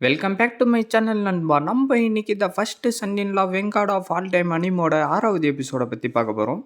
Welcome back to my channel நண்பா. நம்ம இன்னைக்கு the first son in law vanguard of all time அனிமோட 6வது எபிசோட பற்றி பார்க்க போகிறோம்.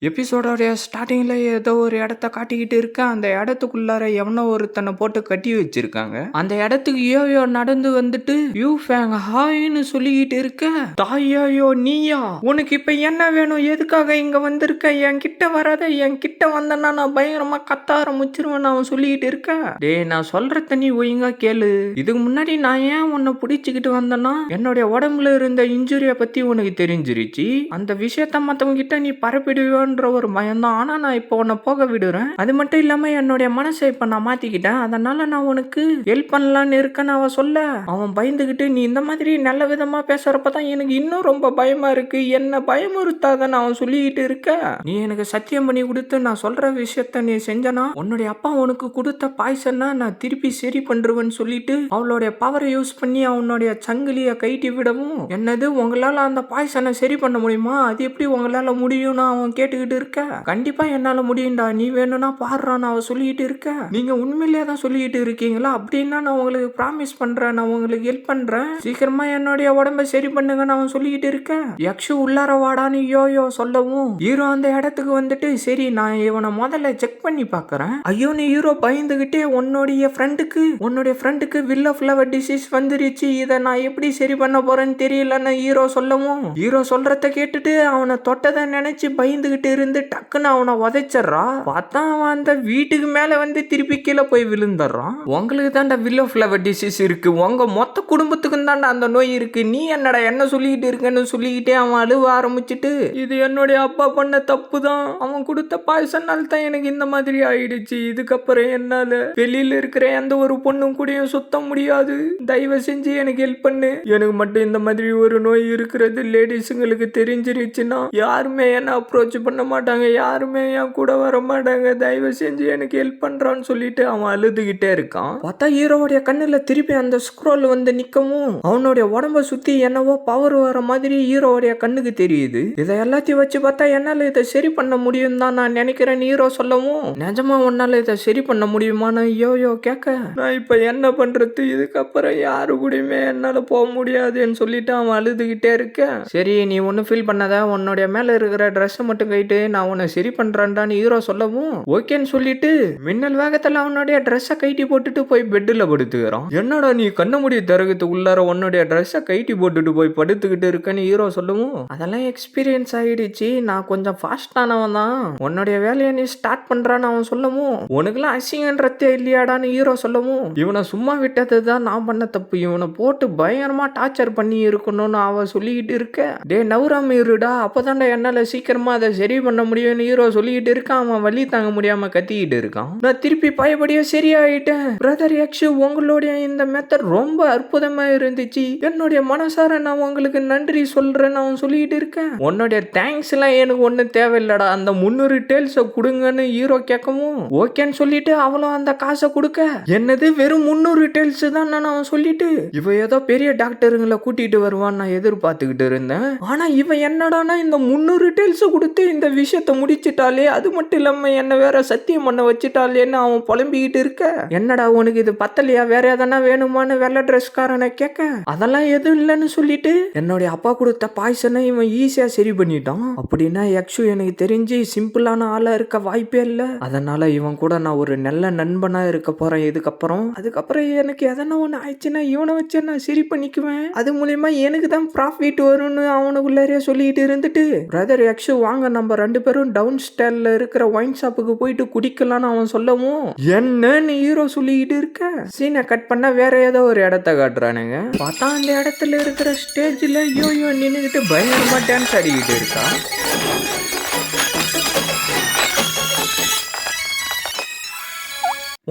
எபிசோடோடைய ஸ்டார்டிங்கில் ஏதோ ஒரு இடத்த காட்டிக்கிட்டு இருக்க. அந்த இடத்துக்குள்ளார எவனோ ஒருத்தனை போட்டு கட்டி வச்சிருக்காங்க. அந்த இடத்துக்கு யோயோ நடந்து வந்துட்டு யூ ஃபேங் ஹாய்னு சொல்லிக்கிட்டு இருக்க. தாயோயோ நீயா, உனக்கு இப்ப என்ன வேணும், எதுக்காக இங்க வந்திருக்க, என் கிட்ட வராத, என் கிட்ட வந்தனா நான் பயங்கரமா கத்த ஆரம்பிச்சிருவேன் அவன் சொல்லிக்கிட்டு இருக்க. டே, நான் சொல்றத நீ ஒழுங்கா கேளு. இதுக்கு முன்னாடி நான் ஏன் உன்னை பிடிச்சிக்கிட்டு வந்தேன்னா என்னுடைய உடம்புல இருந்த இன்ஜுரிய பத்தி உனக்கு தெரிஞ்சிருச்சு. அந்த விஷயத்த மத்தவங்க கிட்ட நீ பரப்பிடுவே ஒரு பயம்தான். ஆனா நான் இப்போ உன்னை போக விடுறேன். அது மட்டும் இல்லாம என்னுடைய மனசை இப்ப நான் மாத்திக்கிட்டேன். அதனால நான் உனக்கு ஹெல்ப் பண்ணலான்னு இருக்கேன்னு அவ சொல்ல, அவன் பயந்துகிட்டு நீ இந்த மாதிரி நல்ல விதமா பேசுறப்பதான் எனக்கு இன்னும் ரொம்ப பயமா இருக்கு, என்ன பயமுறுத்தாதன்னு அவன் சொல்லிக்கிட்டு இருக்க. நீ எனக்கு சத்தியம் பண்ணி கொடுத்து நான் சொல்ற விஷயத்த நீ செஞ்சனா உன்னுடைய அப்பா உனக்கு கொடுத்த பாய்சன்னா நான் திருப்பி சரி பண்றேன்னு சொல்லிட்டு அவளுடைய பவரை யூஸ் பண்ணி அவனுடைய சங்கிலிய கைட்டி விடவும், என்னது உங்களால அந்த பாய்சனை சரி பண்ண முடியுமா, அது எப்படி உங்களால முடியும்னு அவன் கேட்டுக்கிட்டு இருக்க. கண்டிப்பா என்னால முடியும்டா, நீ வேணும்னா பாடுறான்னு அவ சொல்லிட்டு இருக்க. நீங்க உண்மையிலேயே தான் சொல்லிட்டு இருக்கீங்களா, அப்படின்னா நான் உங்களுக்கு ப்ராமிஸ் பண்றேன், நான் உங்களுக்கு ஹெல்ப் பண்றேன், சீக்கிரமா என்னுடைய உடம்ப சரி பண்ணுங்கன்னு அவன் சொல்லிட்டு இருக்க. யக்ஷு உள்ளார வாடான்னு யோயோ சொல்லவும் ஹீரோ அந்த இடத்துக்கு வந்துட்டு சரி நான் இவனை முதல்ல செக் பண்ணி பாக்குறேன். ஐயோ, நீ ஹீரோ பயந்துகிட்டே உன்னுடைய ஃப்ரெண்டுக்கு வில் ஆஃப் லவர் டிசீஸ் வந்துருச்சு, இதை நான் எப்படி சரி பண்ண போறேன்னு தெரியலன்னு ஹீரோ சொல்லவும், ஹீரோ சொல்றத கேட்டுட்டு அவனை தொட்டதை நினைச்சு பயந்துகிட்டு இருந்து டக்குன்னு அவனை உதைச்சறா. பார்த்தா அவன் அந்த வீட்டுக்கு மேல வந்து திருப்பி கீழே போய் விழுந்துடுறான். உங்களுக்கு தான்டா வில் ஆஃப் லவர் டிசீஸ் இருக்கு, உங்க மொத்த குடும்பத்துக்கும் தான்டா அந்த நோய் இருக்கு, நீ என்னடா என்ன சொல்லிக்கிட்டு இருக்கன்னு சொல்லிக்கிட்டே அவன் அழுவ ஆரம்பிச்சுட்டு, இது என்னுடைய அப்பா பண்ண தப்பு தான், அவன் கொடுத்த பாய்சனால் தான் எனக்கு இந்த மாதிரி ஆயிடுச்சு, இதுக்கப்புறம் என்னால வெளியில இருக்கிற எந்த ஒரு பொண்ணும் கூடயும் சுத்த முடியாது, தயவு செஞ்சு எனக்கு ஹெல்ப் பண்ணு, எனக்கு மட்டும் இந்த மாதிரி ஒரு நோய் இருக்கிறது லேடிஸுங்களுக்கு தெரிஞ்சிருச்சுன்னா யாருமே என்ன அப்ரோச் பண்ண மாட்டாங்க, யாருமே என் கூட வர மாட்டாங்க, தயவு செஞ்சு எனக்கு ஹெல்ப் பண்றான்னு சொல்லிட்டு அவன் அழுதுகிட்டே இருக்கான். பார்த்தா ஹீரோவுடைய கண்ணுல திருப்பி அந்த ஸ்க்ரோல் வந்து நிக்கவும் அவனுடைய உடம்ப சுத்தி என்னவோ பவர் வர மாதிரி ஹீரோவுடைய கண்ணுக்கு தெரியுது. இதை எல்லாத்தையும் வச்சு பார்த்தா என்னால இதை சரி பண்ண முடியும் தான் நான் நினைக்கிறேன் ஹீரோ சொல்லவும், நிஜமா உன்னால இதை சரி பண்ண முடியுமான்னு யோயோ கேட்க, நான் இப்ப என்ன பண்றது, இதுக்கப்புறம் யாரு கூடயுமே என்னால போக முடியாதுன்னு சொல்லிட்டு அவன் அழுதுகிட்டே இருக்க. சரி நீ ஒன்னும் ஃபீல் பண்ணாத, உன்னுடைய மேல இருக்கிற ட்ரெஸ் மட்டும் கைட்டு நான் உன்னை சரி பண்றேன்டான்னு ஹீரோ சொல்லவும் ஓகேன்னு சொல்லிட்டு மின்னல் வேகத்துல அவனுடைய ட்ரெஸ்ஸை கைட்டி போட்டுட்டு போய் பெட்டில் படுத்துக்கிறான். என்னடா நீ கண்ண முடிய தரகத்து உள்ளார உன்னுடைய ட்ரெஸ்ஸை கைட்டி போட்டுட்டு போய் படுத்துக்கிட்டு இருக்கன்னு ஹீரோ சொல்லவும், அதெல்லாம் எக்ஸ்பீரியன்ஸ் ஆயிடுச்சு, நான் கொஞ்சம் ஃபாஸ்டானவன் தான், உன்னுடைய வேலையை நீ ஸ்டார்ட் பண்றான்னு அவன் சொல்லவும், உனக்குலாம் அசிங்கன்றதே இல்லையாடான்னு ஹீரோ சொல்லவும், இவனை சும்மா விட்டது தான் நான் பண்ண தப்பு, இவனை போட்டு பயங்கரமா டார்ச்சர் பண்ணி இருக்கணும்னு அவன் சொல்லிக்கிட்டு இருக்க. டே நவராம இருடா, அப்பதான்டா என்னால சீக்கிரமா அதை சரி பண்ண முடியும்னு ஹீரோ சொல்லிக்கிட்டு இருக்கான். அவன் வலி தாங்க முடியாம கத்திக்கிட்டு இருக்கான். நான் திருப்பி பயப்படியே சரியாயிட்டேன் பிரதர் யக்ஷு, உங்களுடைய இந்த மெத்தட் ரொம்ப அற்புதமா இருந்துச்சு, என்னுடைய மனசார நான் உங்களுக்கு நன்றி சொல்றேன்னு அவன் சொல்லிக்கிட்டு இருக்கேன். உன்னுடைய தேங்க்ஸ் எல்லாம் எனக்கு ஒன்னும் தேவையில்லடா, அந்த 300 டேல்ஸை கொடுங்கன்னு ஹீரோ கேட்கவும் ஓகேன்னு சொல்லிட்டு அவளும் அந்த காசை கொடுக்க, என்னது வெறும் 300 டேல்ஸ் தான் நான் அவன் சொல்லிட்டு, இவ ஏதோ பெரிய டாக்டருங்களை கூட்டிட்டு வருவான்னு நான் எதிர்பார்த்துக்கிட்டு இருந்தேன். ஆனா இவ என்னடானா இந்த 300 டேல்ஸை கொடுத்து இந்த விஷயத்த முடிச்சிட்டாலே, அது மட்டும் இல்லாம என்ன வேற சத்தியம் பண்ண வச்சுட்டாலேன்னு அவன் புலம்பிக்கிட்டு இருக்க. என்னடா உனக்கு இது பத்தலையா, வேற எதனா வேணுமான்னு வெள்ளை ட்ரெஸ்காரனை கேட்க, அதெல்லாம் எதுவும் இல்லைன்னு சொல்லிட்டு என்னுடைய அப்பா கொடுத்த பாய்சனை இவன் ஈஸியா சரி பண்ணிட்டான். அப்படின்னா யக்ஷு எனக்கு தெரிஞ்சு சிம்பிளான ஆளா இருக்க வாய்ப்பே இல்லை, அதனால இவன் கூட நான் ஒரு நல்ல நண்பனா இருக்க போறேன் அதுக்கப்புறம் எனக்கு எதனா ஒண்ணு ஆயிடுச்சுன்னா இவனை வச்சு நான் சரி பண்ணிக்குவேன், அது மூலியமா எனக்கு தான் ப்ராஃபிட் வரும்னு அவனுக்குள்ளாரே சொல்லிட்டு இருந்துட்டு, பிரதர் யக்ஷு வாங்க நம்ம 2 பேரும் டவுன் ஸ்டைல்ல இருக்கிற ஒயின் ஷாப்புக்கு போயிட்டு குடிக்கலாம்னு அவன் சொல்லவும், என்னன்னு ஹீரோ சொல்லிக்கிட்டு இருக்க. சீனை கட் பண்ண வேற ஏதோ ஒரு இடத்த காட்டுறானுங்க. பார்த்தா அந்த இடத்துல இருக்கிற ஸ்டேஜ்ல யோயோ நின்னுகிட்டு பயங்கரமா டான்ஸ் ஆடிக்கிட்டு இருக்கா.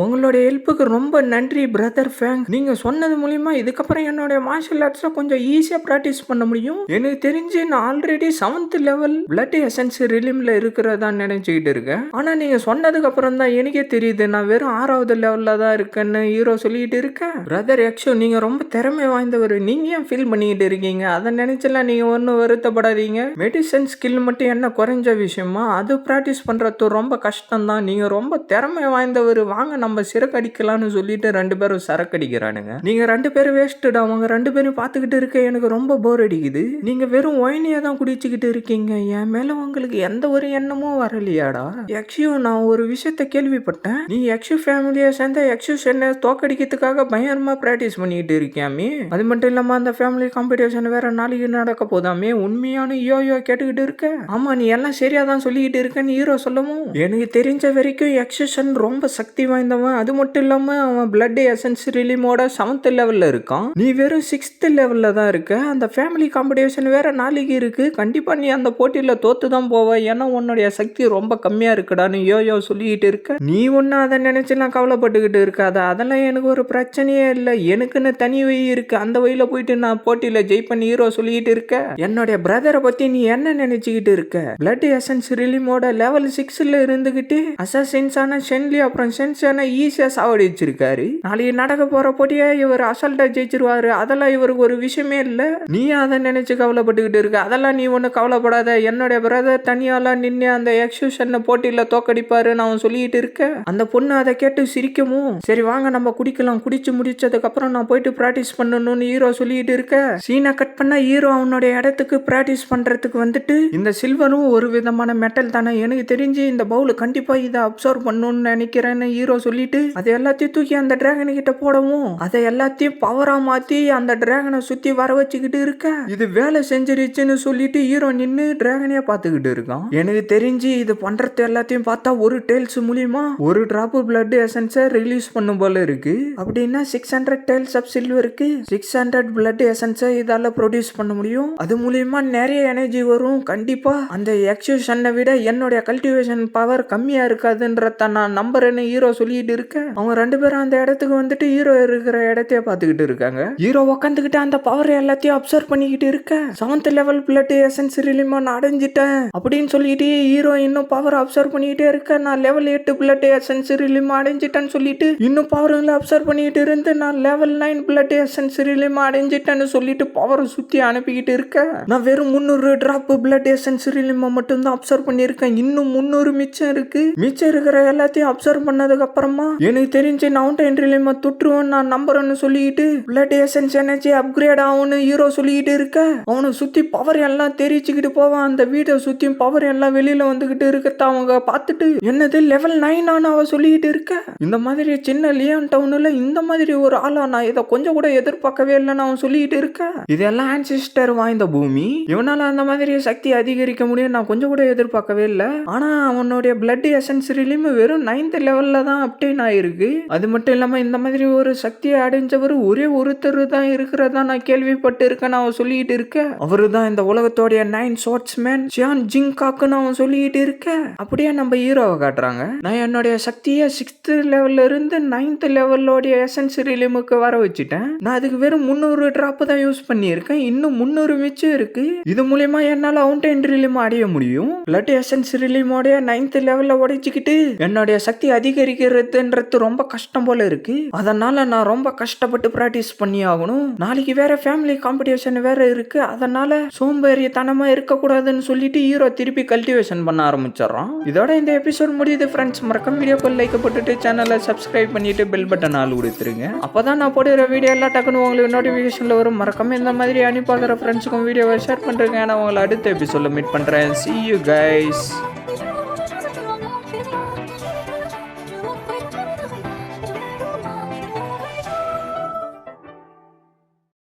உங்களுடைய ஹெல்ப்புக்கு ரொம்ப நன்றி பிரதர் ஃபேங், நீங்க சொன்னது மூலியமா இதுக்கப்புறம் என்னுடைய மார்ஷல் ஆர்ட்ஸை கொஞ்சம் ஈஸியா பிராக்டிஸ் பண்ண முடியும். எனக்கு தெரிஞ்சு நான் already 7th level blood essence ரிலிம்ல இருக்கிறதா நினைச்சுக்கிட்டு இருக்கேன். ஆனா நீங்க சொன்னதுக்கு அப்புறம் தான் எனக்கே தெரியுது நான் வெறும் 6வது லெவல்ல தான் இருக்கேன்னு ஹீரோ சொல்லிட்டு இருக்கேன். பிரதர் யக்ஷு, நீங்க ரொம்ப திறமை வாய்ந்தவர், நீங்க ஏன் ஃபீல் பண்ணிக்கிட்டு இருக்கீங்க, அதை நினைச்சலாம் நீங்க ஒன்றும் வருத்தப்படாதீங்க. மெடிசன் ஸ்கில் மட்டும் என்ன குறைஞ்ச விஷயமா, அது பிராக்டிஸ் பண்றது ரொம்ப கஷ்டம் தான், நீங்க ரொம்ப திறமை வாய்ந்தவர், வாங்க நம்ம சிறக்கு அடிக்கலாம்னு சொல்லிட்டு 2 பேரும் சரக்கு அடிக்கிறானுங்க. நீங்க 2 பேரும் வேஸ்ட்டுடா, அவங்க 2 பேரும் பார்த்துக்கிட்டு இருக்க எனக்கு ரொம்ப போர் அடிக்குது. நீங்க வெறும் ஒயினியா தான் குடிச்சுக்கிட்டு இருக்கீங்க, என் மேல உங்களுக்கு எந்த ஒரு எண்ணமும் வரலையாடா? யக்ஷு, நான் ஒரு விஷயத்த கேள்விப்பட்டேன். நீ யக்ஷு ஃபேமிலியை சேர்ந்த யக்ஷு சென்னை தோக்கடிக்கிறதுக்காக பயங்கரமா பிராக்டிஸ் பண்ணிக்கிட்டு இருக்கியாமே. அது மட்டும் இல்லாம அந்த ஃபேமிலி காம்படிஷன் வேற நாளைக்கு நடக்க போதாமே. உண்மையான யோயோ கேட்டுக்கிட்டு இருக்க? ஆமா, நீ எல்லாம் சரியா தான் சொல்லிக்கிட்டு இருக்கன்னு ஹீரோ சொல்லவும், எனக்கு தெரிஞ்ச வரைக்கும் யக்ஷன் ரொம்ப சக்தி வாய்ந்தவன். அது மட்டும் இல்லாம அவன் பிளட் எசன்ஸ் ரிலீமோட 7th லெவல்ல இருக்கான். நீ வெறும் 6th லெவல்ல தான் இருக்க. அந்த ஃபேமிலி காம்படிஷன் வேற நாளைக்கு இருக்கு. கண்டிப்பா நீ அந்த போட்டியில தோத்து தான் போவ. ஏன்னா உன்னுடைய சக்தி ரொம்ப கம்மியா இருக்குடான்னு யோயோ சொல்லிக்கிட்டு இருக்க. நீ ஒன்னும் அதை நினைச்சு நான் கவலைப்பட்டுக்கிட்டு இருக்காத. அதெல்லாம் எனக்கு ஒரு பிரச்சனையே இல்லை. எனக்குன்னு தனி வழி இருக்கு. அந்த வழியில போயிட்டு நான் போட்டியில ஜெயிப்பேன் ஹீரோ சொல்லிக்கிட்டு இருக்க. என்னுடைய பிரதரை பத்தி நீ என்ன நினைச்சுக்கிட்டு இருக்க? பிளட் எசன்ஸ் ரிலீமோட லெவல் 6ல இருந்துகிட்டு அசாசின்ஸான ஷென்லி அப்புறம் சென்சான ஈஸியா சாவடிச்சிருக்காரு. நாளைக்கு நடக்க போற போட்டியா இவர் அசால்ட்டா ஜெயிச்சிருவாரு. அதெல்லாம் இவருக்கு ஒரு விஷயமே இல்ல. நீ அதை நினைச்சு கவலைப்பட்டுக்கிட்டு இருக்க. அதெல்லாம் நீ ஒண்ணு கவலைப்படாத. என்னுடைய பிரதர் தனியாலாம் நின்று அந்த எக்ஸூஷன் போட்டியில தோக்கடிப்பாரு நான் சொல்லிட்டு இருக்க. அந்த பொண்ணு அதை கேட்டு சிரிக்கவும், சரி வாங்க நம்ம குடிக்கலாம், குடிச்சு முடிச்சதுக்கு அப்புறம் நான் போயிட்டு பிராக்டிஸ் பண்ணணும்னு ஹீரோ சொல்லிட்டு இருக்க. சீனை கட் பண்ண ஹீரோ அவனுடைய இடத்துக்கு பிராக்டிஸ் பண்றதுக்கு வந்துட்டு, இந்த சில்வரும் ஒரு விதமான மெட்டல் தானே, எனக்கு தெரிஞ்சு இந்த பவுல் கண்டிப்பா இதை அப்சர்வ் பண்ணணும்னு நினைக்கிறேன்னு ஹீரோ சொல்லிட்டு அதை எல்லாத்தையும் தூக்கி அந்த டிராகன் கிட்ட போடவும், அதை எல்லாத்தையும் பவரா மாத்தி அந்த டிராகனை சுத்தி வர வச்சுக்கிட்டு இருக்க. இது வேலை செஞ்சிருச்சுன்னு சொல்லிட்டு ஹீரோ நின்னு டிராகனையே பார்த்துக்கிட்டு இருக்கான். எனக்கு தெரிஞ்சு இது பண்றது எல்லாத்தையும் பார்த்தா ஒரு டேல்ஸ் மூலியமா ஒரு டிராப் பிளட் எசன்ஸை ரிலீஸ் பண்ணும் போல இருக்கு. அப்படின்னா 600 டேல்ஸ் ஆஃப் சில்வருக்கு 600 பிளட் எசன்ஸை இதால ப்ரொடியூஸ் பண்ண முடியும். அது மூலியமா நிறைய எனர்ஜி வரும். கண்டிப்பா அந்த எக்ஸூஷனை விட என்னுடைய கல்டிவேஷன் பவர் கம்மியா இருக்காதுன்றத நான் நம்புறேன்னு ஹீரோ சொல்லிட்டு இருக்க. அவங்க 2 பேரும் அந்த இடத்துக்கு வந்துட்டு ஹீரோ இருக்கிற இடத்தையே பார்த்துக்கிட்டு இருக்காங்க. ஹீரோ உட்காந்துக்கிட்டு அந்த பவர் எல்லாத்தையும் அப்சர்வ் பண்ணிக்கிட்டு இருக்க. 7th லெவல் பிளட் எசன்ஸ் ரிலீமா நான் அடைஞ்சிட்டேன் அப்படின்னு சொல்லிட்டு ஹீரோ இன்னும் பவர் அப்சர்வ் பண்ணிக்கிட்டே இருக்க. நான் லெவல் 8 பிளட் எசன்ஸ் ரிலீமா அடைஞ்சிட்டேன்னு சொல்லிட்டு இன்னும் பவர் அப்சர்வ் பண்ணிக்கிட்டு இருந்து நான் லெவல் 9 பிளட் எசன்ஸ் ரிலீமா அடைஞ்சிட்டேன்னு சொல்லிட்டு பவர் சுத்தி அனுப்பிக்கிட்டு இருக்க. நான் வெறும் 300 டிராப் பிளட் எசன்ஸ் ரிலீமா மட்டும் தான் அப்சர்வ் பண்ணிருக்கேன். இன்னும் 300 மிச்சம் இருக்கு. மிச்சம் இருக்கிற எல்லாத்தையும் அப்சர்வ் பண்ணதுக்கு அப்புறமா எனக்கு தெரிஞ்சு நவுண்டன் ரிலீமா தொற்றுவேன் நான் நம்புறேன்னு சொல்லிட்டு பிளட் எசன்ஸ் எனர்ஜி அப்கிரேட் ஆகும்னு ஹீரோ சொல்லிட்டு இருக்க. அவனை சுத்தி பவர் எல்லாம் தெரிச்சுக்கிட்டு போவான். அந்த வீட்டை சுத்தியும் பவர் எல்லாம் வெளியில வந்துகிட்டு இருக்கத்த அவங்க பார்த்துட்டு, என்னது லெவல் 9 ஆன அவ சொல்லிட்டு இருக்க. இந்த மாதிரி சின்ன லியான் டவுன்ல இந்த மாதிரி ஒரு ஆளா, நான் இதை கொஞ்சம் கூட எதிர்பார்க்கவே இல்லைன்னு அவன் சொல்லிட்டு இருக்க. இதெல்லாம் ஆன்சிஸ்டர் வாய்ந்த பூமி, இவனால அந்த மாதிரி சக்தி அதிகரிக்க முடியும் நான் கொஞ்சம் கூட எதிர்பார்க்கவே இல்லை. ஆனா அவனுடைய பிளட் எசன்ஸ் ரிலீம் வெறும் 9th லெவல்ல தான் அப்டேன் ஆயிருக்கு. அது மட்டும் இல்லாம இந்த மாதிரி ஒரு சக்தியை அடைஞ்சவர் ஒரே ஒருத்தர் தான் இருக்கிறதா நான் கேள்விப்பட்டு இருக்கேன்னு அவன் சொல்லிட்டு இருக்க. அவரு தான் இந்த உலகத்தோடைய 9 ஸ்வாட்ஸ்மேன் சியான் ஜிங்காக்குன்னு அவன் சொல்லிட்டு இருக்க. அப்படியே நம்ம ஹீரோவை காட்டுறாங்க. நான் என்னுடைய சக்தியை 6th லெவல்ல இருந்து 9th லெவலோடைய எசன்ஸ் ரிலீமுக்கு வர வச்சுட்டேன். நான் அதுக்கு வெறும் 300 டிராப் தான் யூஸ் பண்ணியிருக்கேன். இன்னும் 300 மிச்சம் இருக்கு. இது மூலியமா என்னால அவுண்டன் ரிலீம் அடைய முடியும். பிளட் எசன்ஸ் ரிலீமோடைய 9th லெவல்ல உடைச்சிக்கிட்டு என்னுடைய சக்தி அதிகரிக்கிறதுன்றது ரொம்ப கஷ்டம் போல இருக்கு. அதனால நான் ரொம்ப கஷ்டப்பட்டு பிராக்டிஸ் பண்ணி ஆகணும். நாளைக்கு வேற ஃபேமிலி காம்படிஷன் வேற இருக்கு. அதனால சோம்பேறித்தனமா இருக்கக்கூடாதுன்னு சொல்லிட்டு ஹீரோ திருப்பி கல்டிவேஷன் பண்ண ஆரம்பிச்சிடறான். இதோட இந்த எபிசோட் முடியுது ஃப்ரெண்ட்ஸ். மறக்காம வீடியோக்கு லைக் போட்டுட்டு சேனலை சப்ஸ்கிரைப் பண்ணிட்டு பெல் பட்டன் ஆல் கொடுத்துருங்க. அப்பதான் நான் போடுற வீடியோ எல்லாம் டக்குன்னு உங்களுக்கு நோட்டிபிகேஷன்ல வரும். மறக்காம இந்த மாதிரி அனுப்பாக்குற ஃப்ரெண்ட்ஸுக்கும் வீடியோவை ஷேர் பண்றேங்க. நான் உங்களை அடுத்த எபிசோட்ல மீட் பண்றேன். See you guys.